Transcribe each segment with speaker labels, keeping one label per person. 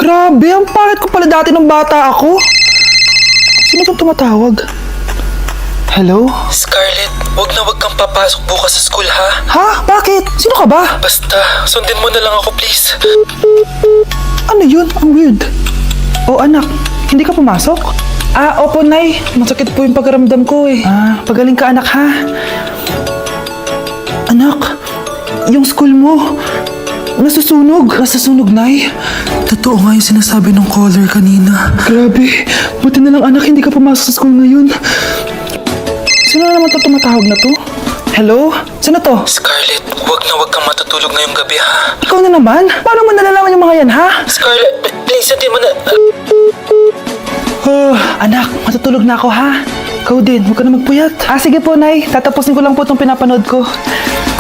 Speaker 1: Grabe, ang pangit ko pala dati nung bata ako. Sino itong tumatawag? Hello?
Speaker 2: Scarlett, wag kang papasok bukas sa school ha?
Speaker 1: Ha? Bakit? Sino ka ba?
Speaker 2: Basta, sundin mo na lang ako please.
Speaker 1: Ano yun? Ang weird. Oh anak, hindi ka pumasok? Opo Nay. Masakit po yung pagramdam ko eh. Pagaling ka anak ha. Anak, yung school mo, nasusunog. Nasusunog, Nay?
Speaker 2: Totoo nga yung sinasabi ng caller kanina.
Speaker 1: Grabe, buti na lang anak, hindi ka pumasok sa school ngayon. Sino na naman ito tumatawag na to? Hello? Sino to?
Speaker 2: Scarlett, wag kang matutulog ngayong gabi ha?
Speaker 1: Ikaw na naman? Paano mo nalalaman yung mga yan ha?
Speaker 2: Scarlett, please, hindi mo na...
Speaker 1: Anak, matutulog na ako ha? Ikaw din, huwag ka na magpuyat. Sige po Nay, tatapusin ko lang po itong pinapanood ko.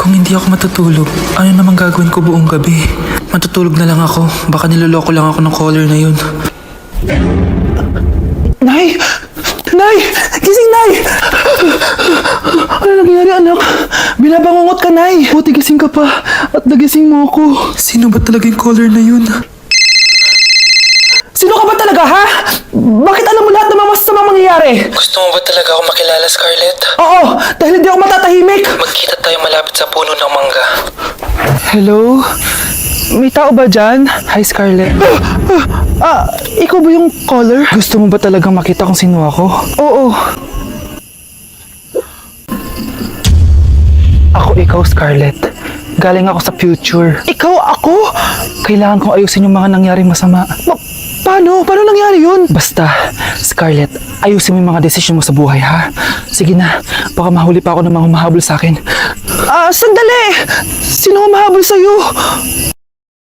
Speaker 2: Kung hindi ako matutulog, ano namang gagawin ko buong gabi? Matutulog na lang ako, baka niloloko lang ako ng caller na yun.
Speaker 1: Nay! Nay! Gising, Nay! Ano nangyari, anak? Binabangungot ka, Nay! Buti gising ka pa at nagising mo ako.
Speaker 2: Sino ba talaga yung caller na yun?
Speaker 1: Sino ka ba talaga, ha? Bakit alam mo lahat ng mga masasamang mangyayari?
Speaker 2: Gusto mo ba talaga ako makilala, Scarlett?
Speaker 1: Oo, dahil hindi ako matatahimik.
Speaker 2: Magkita tayo malapit sa puno ng mangga.
Speaker 1: Hello? May tao ba dyan? Hi, Scarlett. Ikaw ba yung caller? Gusto mo ba talagang makita kung sino ako? Oo. Ako ikaw, Scarlett. Galing ako sa future. Ikaw ako? Kailangan kong ayusin yung mga nangyaring masama. Paano? Paano nangyari yun? Basta, Scarlett, ayusin mo yung mga desisyon mo sa buhay, ha? Sige na, baka mahuli pa ako ng mga humahabol sa akin. Sandali! Sino humahabol sa'yo?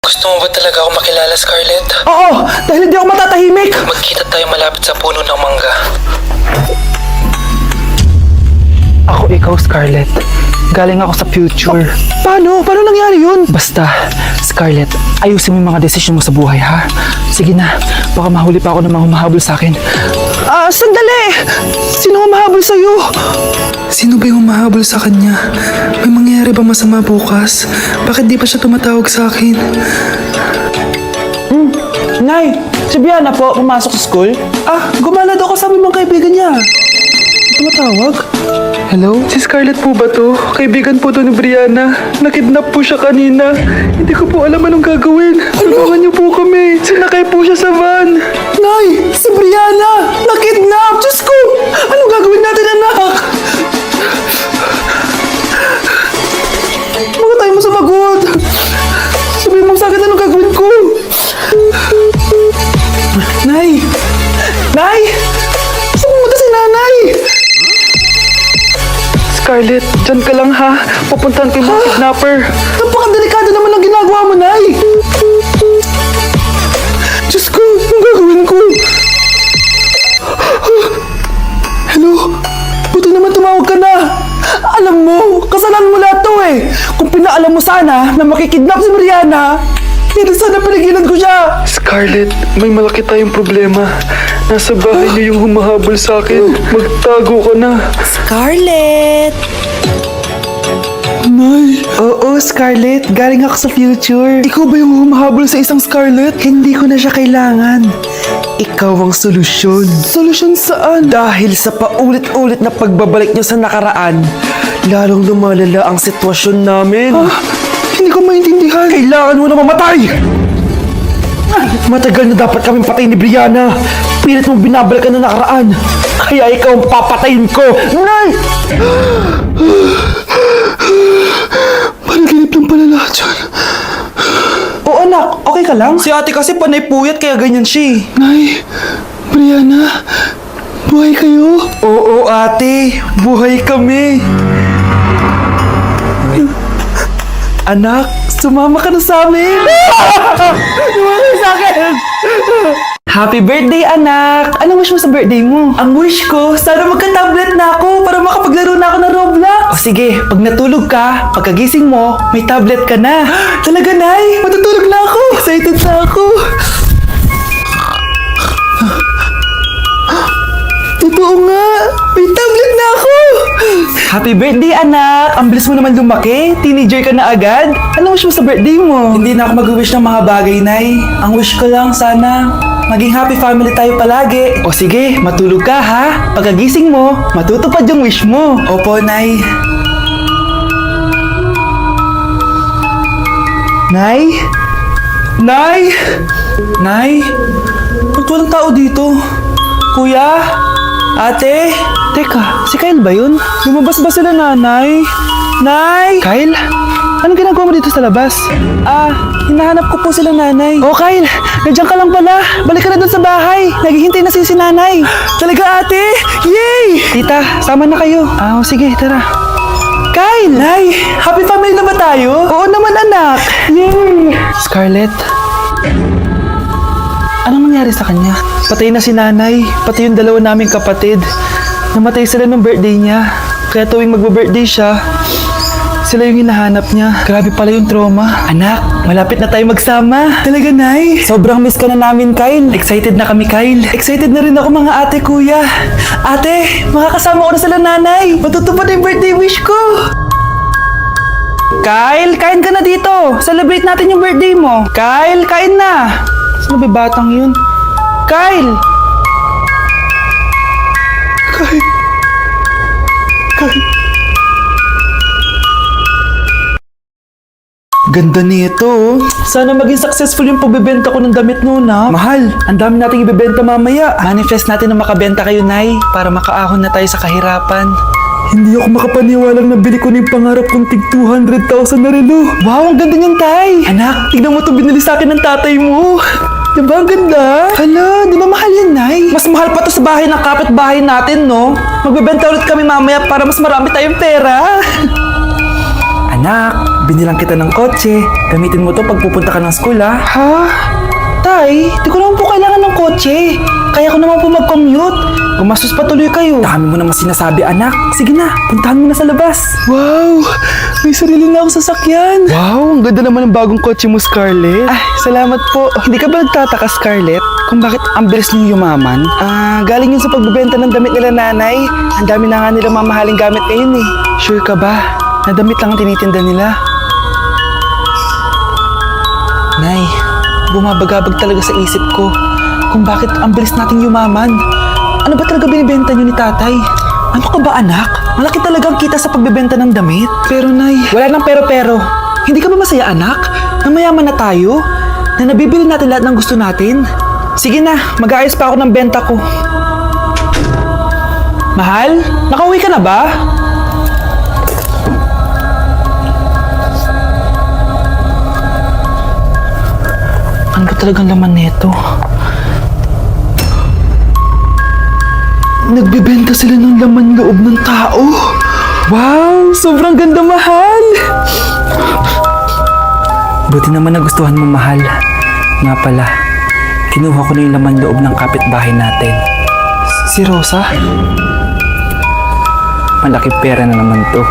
Speaker 2: Gusto mo ba talaga ako makilala, Scarlett?
Speaker 1: Oo, dahil hindi ako matatahimik.
Speaker 2: Magkita tayo malapit sa puno ng mangga.
Speaker 1: Ako ikaw, Scarlett. Galing ako sa future. Paano? Paano nangyari yun? Basta, Scarlett, ayusin mo yung mga desisyon mo sa buhay, ha? Sige na, baka mahuli pa ako ng mga humahabol sa akin. Sandali! Sino humahabol sa'yo?
Speaker 2: Sino ba yung humahabol sa kanya? May mangyayari ba masama bukas? Bakit di pa siya tumatawag sa akin?
Speaker 1: Nay, si Biana po, pumasok sa school? Gumala daw kasama yung mga kaibigan niya. Tumatawag? Hello?
Speaker 2: Si Scarlett po ba to? Kaibigan po to ni Brianna. Nakidnap po siya kanina. Hindi ko po alam anong gagawin. Tulungan niyo po kami. Sinakay po siya sa van.
Speaker 1: Nay, si Brianna! Nakidnap! Diyos ko! Anong gagawin natin, anak? Mga tayo mo sumagot! Sabihin mo sa akin anong gagawin ko! Nay! Nay! Saan pumunta si nanay?
Speaker 2: Scarlett, dyan ka lang ha. Pupuntahan ko yung mga kidnapper.
Speaker 1: Napakadelikado naman ang ginagawa mo, Nay! Diyos ko, anong gagawin ko? Hello? Buti naman tumawag ka na. Alam mo, kasalanan mo lahat to eh. Kung pinaalam mo sana na makikidnap si Mariana, hindi sana pinigilan ko siya.
Speaker 2: Scarlett, may malaki tayong problema. Nasa bahay niyo yung humahabol sa akin. Magtago ka na.
Speaker 3: Scarlett!
Speaker 1: Nay! Oo, Scarlett. Galing ako sa future. Ikaw ba yung humahabol sa isang Scarlett? Hindi ko na siya kailangan. Ikaw ang solusyon. Solusyon saan? Dahil sa paulit-ulit na pagbabalik niyo sa nakaraan, lalong lumalala ang sitwasyon namin. Hindi ko maintindihan. Kailangan mo na mamatay! Matagal na dapat kaming patayin ni Brianna. Pilit mong binabalikan na nakaraan. Kaya ikaw ang papatayin ko. Nay! Panaginip lang pala lahat yan. Oo anak, okay ka lang? Si ate kasi panay puyat kaya ganyan siya. Nay, Brianna, buhay kayo? Oo ate, buhay kami. Anak, sumama ka na sa amin. Sumama sa akin. Happy birthday, anak! Anong wish mo sa birthday mo? Ang wish ko, sana magka-tablet na ako para makapaglaro na ako ng Roblox. O sige, pag natulog ka, pagkagising mo, may tablet ka na. Talaga, Nay? Matutulog na ako. Excited na ako. Totoo nga, may tablet na ako. Happy birthday, anak! Ang bilis mo naman lumaki. Teenager ka na agad. Ano wish mo sa birthday mo? Hindi na ako mag-wish ng mga bagay, Nay. Ang wish ko lang sana, maging happy family tayo palagi. O sige, matulog ka ha. Pagkagising mo, matutupad yung wish mo. Opo, Nay. Nay? Nay? Nay? Ba't walang tao dito? Kuya? Ate? Teka, si Kyle ba yun? Lumabas ba sila, nanay? Nay? Kyle? Anong ginagawa mo dito sa labas? Hinahanap ko po sila, nanay. Oh, Kyle, nandiyan ka lang pala. Balik ka na dun sa bahay. Naghihintay na si nanay. Talaga, ate? Yay! Tita, sama na kayo. Sige, tara. Kyle! Nay, happy family na ba tayo? Oo naman, anak. Yay! Scarlett, anong nangyari sa kanya? Patay na si nanay, pati yung dalawa naming kapatid. Namatay sila nung birthday niya. Kaya tuwing magbo-birthday siya, sila yung hinahanap niya. Grabe pala yung trauma. Anak, malapit na tayo magsama. Talaga, Nay? Sobrang miss ka na namin, Kyle. Excited na kami, Kyle. Excited na rin ako, mga ate, kuya. Ate, makakasama ko na sila, nanay. Matutupad na yung birthday wish ko. Kyle, kain ka na dito. Celebrate natin yung birthday mo. Kyle, kain na. Sino ba batang yun? Kyle! Kyle! Kyle! Ganda nito. Sana maging successful yung pagbebenta ko ng damit noon, ha? Mahal, ang dami nating ibebenta mamaya. Manifest natin na makabenta kayo, Nay, para makaahon na tayo sa kahirapan. Hindi ako makapaniwalang nabili ko na yung pangarap kong tig 200,000 na relo. Wow, ang ganda niyan, Tay. Anak, tignan mo ito binili sa akin ng tatay mo. Diba ang ganda? Hala, di ba mahal yan, Nay? Mas mahal pa to sa bahay ng kapitbahay natin, no? Magbebenta ulit kami mamaya para mas marami tayong pera. Anak, binilang kita ng kotse. Gamitin mo to pag pupunta ka ng school, ha? Ha? Tay, di ko naman po kailangan ng kotse. Kaya ko naman po mag-commute. Gumastos pa tuloy kayo. Dami mo naman sinasabi, anak. Sige na, puntahan mo na sa labas. Wow! May sarili na akong sasakyan. Wow, ang ganda naman ng bagong kotse mo, Scarlett. Salamat po. Hindi ka ba nagtataka, Scarlett, kung bakit ang bilis niyo yumaman? Galing yun sa pagbebenta ng damit nila, nanay. Ang dami na nga nila mamahaling gamit ngayon, eh. Sure ka ba? Na damit lang ang tinitinda nila? Nay, bumabagabag talaga sa isip ko kung bakit ang bilis nating yumaman. Ano ba talaga binibenta niyo ni tatay? Ano ka ba, anak? Malaki talagang kita sa pagbebenta ng damit. Pero, Nay, wala nang pero-pero. Hindi ka ba masaya, anak? Na mayaman na tayo? Na nabibili natin lahat ng gusto natin? Sige na, mag-aayos pa ako ng benta ko. Mahal, nakauwi ka na ba? Ano ba talagang laman nito? Nagbebenta sila ng laman loob ng tao. Wow! Sobrang ganda, mahal! Buti naman nagustuhan mo, mahal. Nga pala, kinuha ko na yung laman loob ng kapitbahay natin. Si Rosa? Malaki pera na naman to.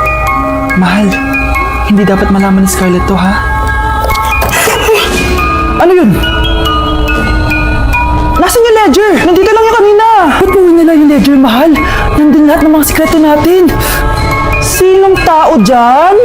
Speaker 1: Mahal, hindi dapat malaman ni Scarlett to, ha? Ano yun? Nasaan yung ledger? Nandito lang yung kanina. Ba't mo nila yung ledger, mahal? Nandun lahat ng mga sikreto natin. Sinong tao dyan?